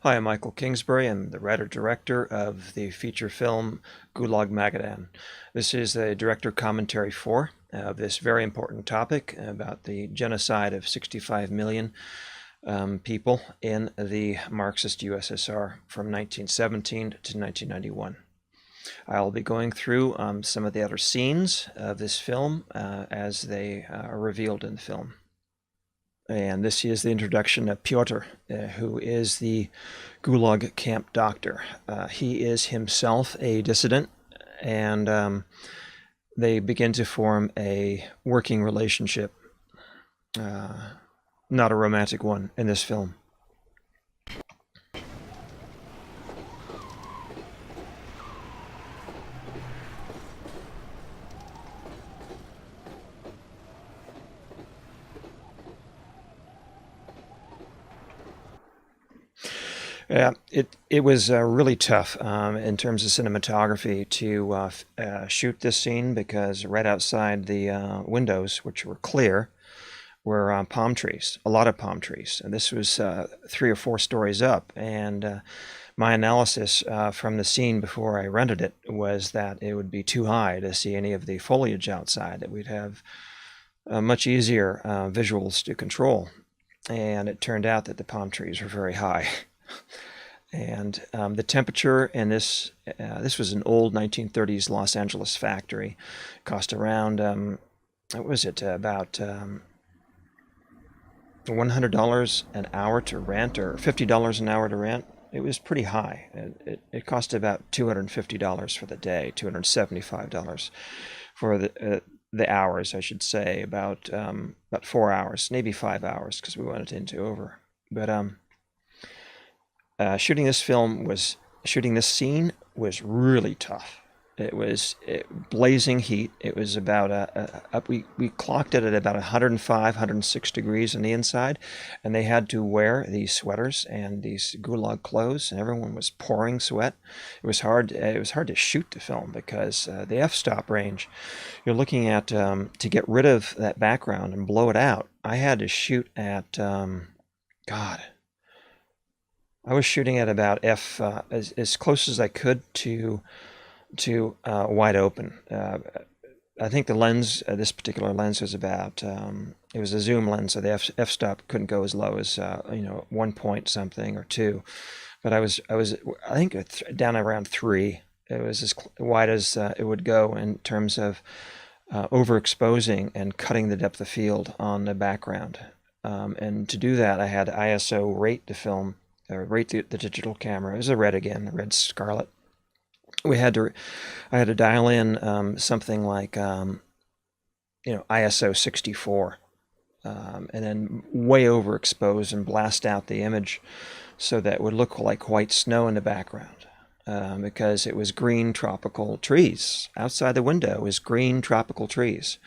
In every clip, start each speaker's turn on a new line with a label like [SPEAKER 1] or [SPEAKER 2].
[SPEAKER 1] Hi, I'm Michael Kingsbury. I'm the writer-director of the feature film GULAG MAGADAN. This is the director commentary for this very important topic about the genocide of 65 million people in the Marxist USSR from 1917 to 1991. I'll be going through some of the other scenes of this film as they are revealed in the film. And this is the introduction of Pyotr, who is the Gulag camp doctor. He is himself a dissident, and they begin to form a working relationship, not a romantic one, in this film. Yeah, it was really tough in terms of cinematography to shoot this scene, because right outside the windows, which were clear, were palm trees, a lot of palm trees. And this was 3 or 4 stories up. And my analysis from the scene before I rented it was that it would be too high to see any of the foliage outside, that we'd have much easier visuals to control. And it turned out that the palm trees were very high. And the temperature in this was an old 1930s Los Angeles factory. Cost around, what was it, about $100 an hour to rent, or $50 an hour to rent. It was pretty high. It cost about $250 for the day, $275 for the hours, I should say, about 4 hours, maybe 5 hours, because we went into over. But shooting this scene was really tough. It was blazing heat. It was about we clocked it at about 105, 106 degrees on the inside, and they had to wear these sweaters and these gulag clothes, and everyone was pouring sweat. It was hard to shoot the film, because the f-stop range, you're looking at to get rid of that background and blow it out. I had to shoot at I was shooting at about as close as I could to wide open. I think the lens, this particular lens, was about it was a zoom lens, so the f-stop couldn't go as low as 1 point something or 2, but I think down around 3. It was as wide as it would go in terms of overexposing and cutting the depth of field on the background. And to do that, I had to ISO rate the film. Rate the digital camera. It was a red again, red scarlet. I had to dial in something like ISO 64, and then way overexpose and blast out the image so that it would look like white snow in the background, because it was green tropical trees outside the window. Was green tropical trees.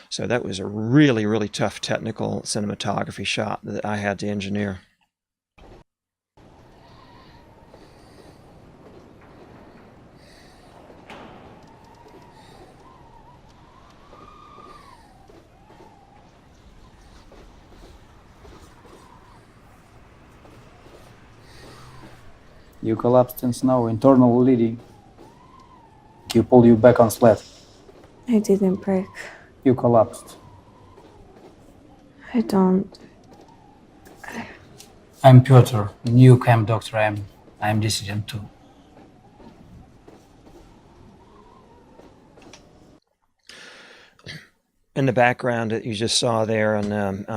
[SPEAKER 1] So that was a really, really tough technical cinematography shot that I had to engineer.
[SPEAKER 2] You collapsed in snow, internal bleeding. You pulled you back on sled.
[SPEAKER 3] I didn't break.
[SPEAKER 2] You collapsed.
[SPEAKER 3] I don't.
[SPEAKER 2] I'm Pyotr, new camp doctor. I'm dissident too.
[SPEAKER 1] In the background that you just saw there on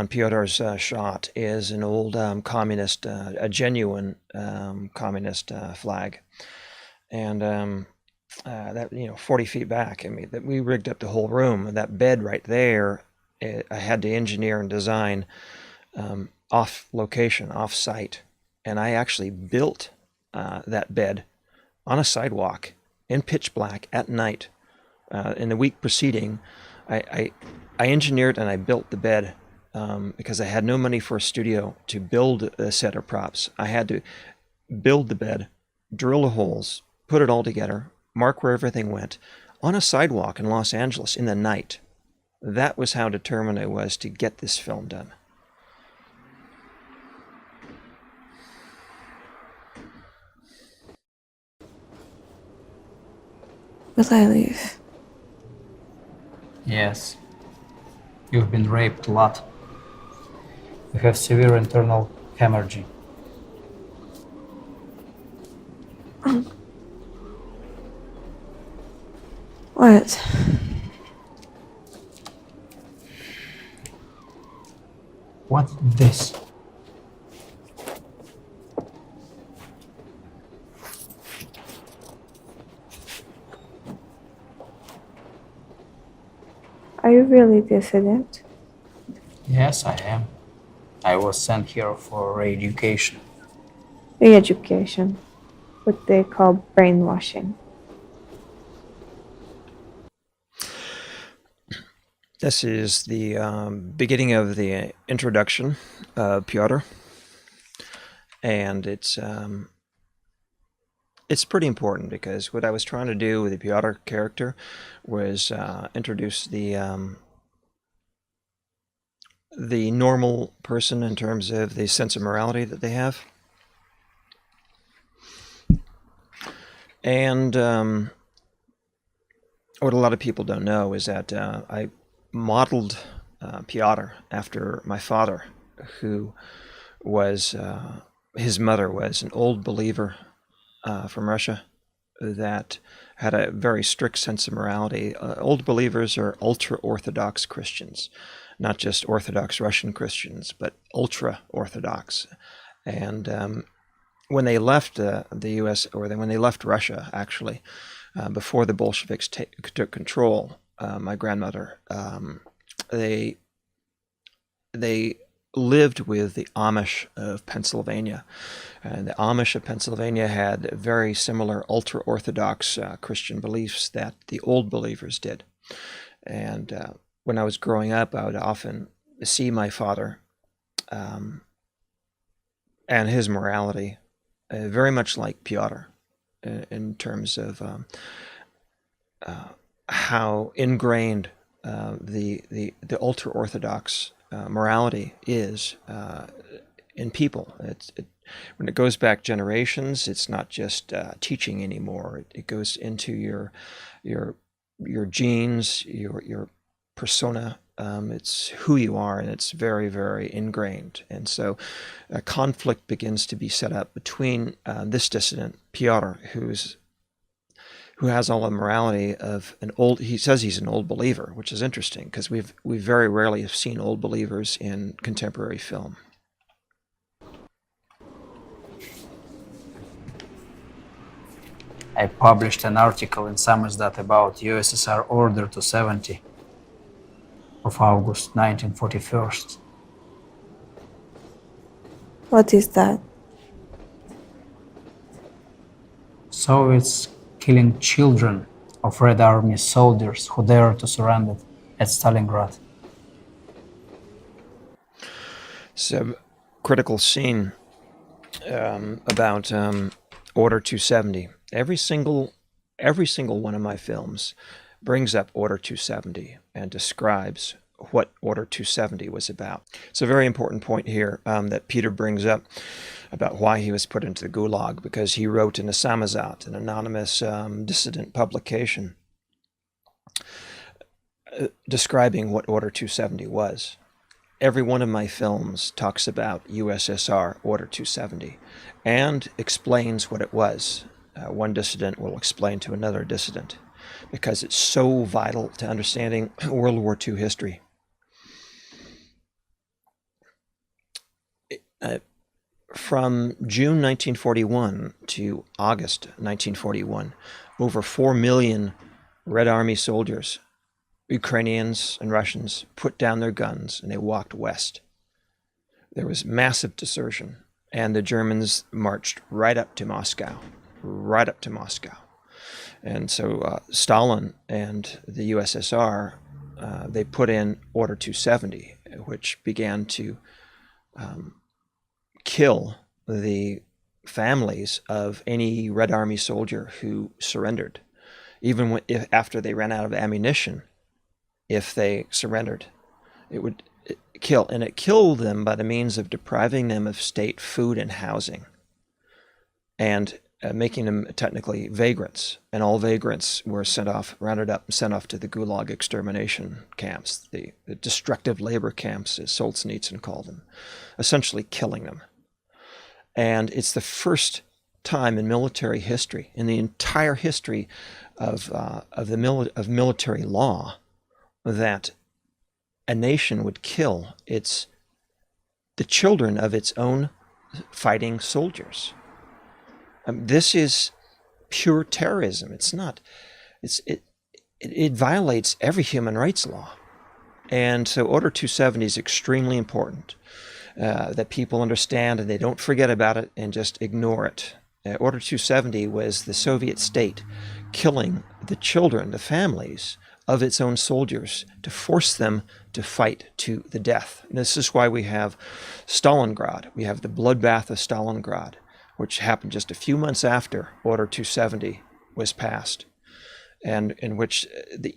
[SPEAKER 1] Pyotr's shot is an old communist, a genuine communist flag, and that 40 feet back. I mean, that we rigged up the whole room. That bed right there, I had to engineer and design off location, off site, and I actually built that bed on a sidewalk in pitch black at night. In the week preceding, I engineered and I built the bed because I had no money for a studio to build a set of props. I had to build the bed, drill the holes, put it all together, mark where everything went, on a sidewalk in Los Angeles in the night. That was how determined I was to get this film done.
[SPEAKER 3] Will I live?
[SPEAKER 2] Yes. You've been raped a lot. You have severe internal hemorrhage.
[SPEAKER 3] What?
[SPEAKER 2] What's this?
[SPEAKER 3] Are you really dissident?
[SPEAKER 2] Yes, I am. I was sent here for education.
[SPEAKER 3] Re-education. What they call brainwashing.
[SPEAKER 1] This is the beginning of the introduction of Pyotr, and it's pretty important because what I was trying to do with the Pyotr character was introduce the normal person in terms of the sense of morality that they have, and what a lot of people don't know is that I modeled Pyotr after my father, who was his mother was an old believer from Russia that had a very strict sense of morality. Old believers are ultra-Orthodox Christians, not just Orthodox Russian Christians, but ultra-Orthodox. And when they left the U.S., or when they left Russia, actually, before the Bolsheviks took control, my grandmother, they lived with the Amish of Pennsylvania. And the Amish of Pennsylvania had very similar ultra-Orthodox Christian beliefs that the old believers did. And when I was growing up, I would often see my father and his morality very much like Pyotr in terms of how ingrained the ultra-Orthodox morality is in people. When it goes back generations, it's not just teaching anymore. It goes into your genes, your persona. It's who you are, and it's very, very ingrained. And so a conflict begins to be set up between this dissident, Pyotr, who has all the morality of he says he's an old believer, which is interesting because we very rarely have seen old believers in contemporary film.
[SPEAKER 2] I published an article in Samizdat about USSR Order 270 of August 1941.
[SPEAKER 3] What is that?
[SPEAKER 2] Soviets killing children of Red Army soldiers who dared to surrender at Stalingrad.
[SPEAKER 1] It's a critical scene about Order 270. Every single one of my films brings up Order 270 and describes what Order 270 was about. It's a very important point here that Peter brings up about why he was put into the Gulag, because he wrote in a Samizdat, an anonymous dissident publication, describing what Order 270 was. Every one of my films talks about USSR Order 270 and explains what it was. One dissident will explain to another dissident because it's so vital to understanding World War II history. From June 1941 to August 1941, over 4 million Red Army soldiers, Ukrainians and Russians, put down their guns and they walked west. There was massive desertion, and the Germans marched right up to Moscow. And so Stalin and the USSR, they put in Order 270, which began to kill the families of any Red Army soldier who surrendered, even after they ran out of ammunition. If they surrendered, it would kill, and it killed them by the means of depriving them of state food and housing. And making them technically vagrants, and all vagrants were rounded up, and sent off to the Gulag extermination camps, the destructive labor camps, as Solzhenitsyn called them, essentially killing them. And it's the first time in military history, in the entire history of military law, that a nation would kill the children of its own fighting soldiers. This is pure terrorism. It violates every human rights law. And so Order 270 is extremely important, that people understand and they don't forget about it and just ignore it. Order 270 was the Soviet state killing the children, the families of its own soldiers, to force them to fight to the death. And this is why we have Stalingrad. We have the bloodbath of Stalingrad, which happened just a few months after Order 270 was passed, and in which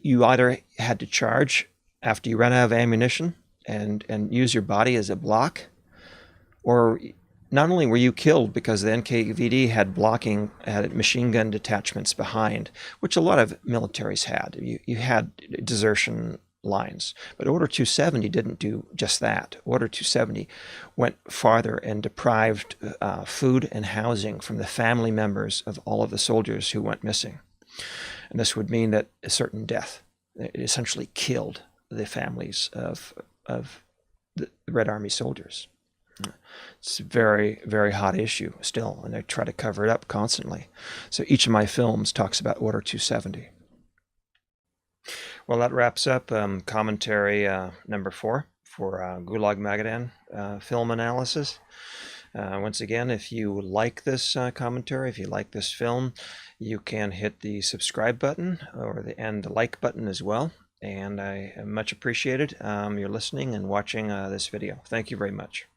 [SPEAKER 1] you either had to charge after you ran out of ammunition and use your body as a block, or not only were you killed because the NKVD had machine gun detachments behind, which a lot of militaries had. You had desertion lines, but Order 270 didn't do just that. Order 270 went farther and deprived food and housing from the family members of all of the soldiers who went missing. And this would mean that a certain death. It essentially killed the families of the Red Army soldiers. It's a very, very hot issue still, and I try to cover it up constantly. So each of my films talks about Order 270. Well, that wraps up commentary number 4 for Gulag Magadan film analysis. Once again, if you like this commentary, if you like this film, you can hit the subscribe button and the like button as well. And I much appreciated your listening and watching this video. Thank you very much.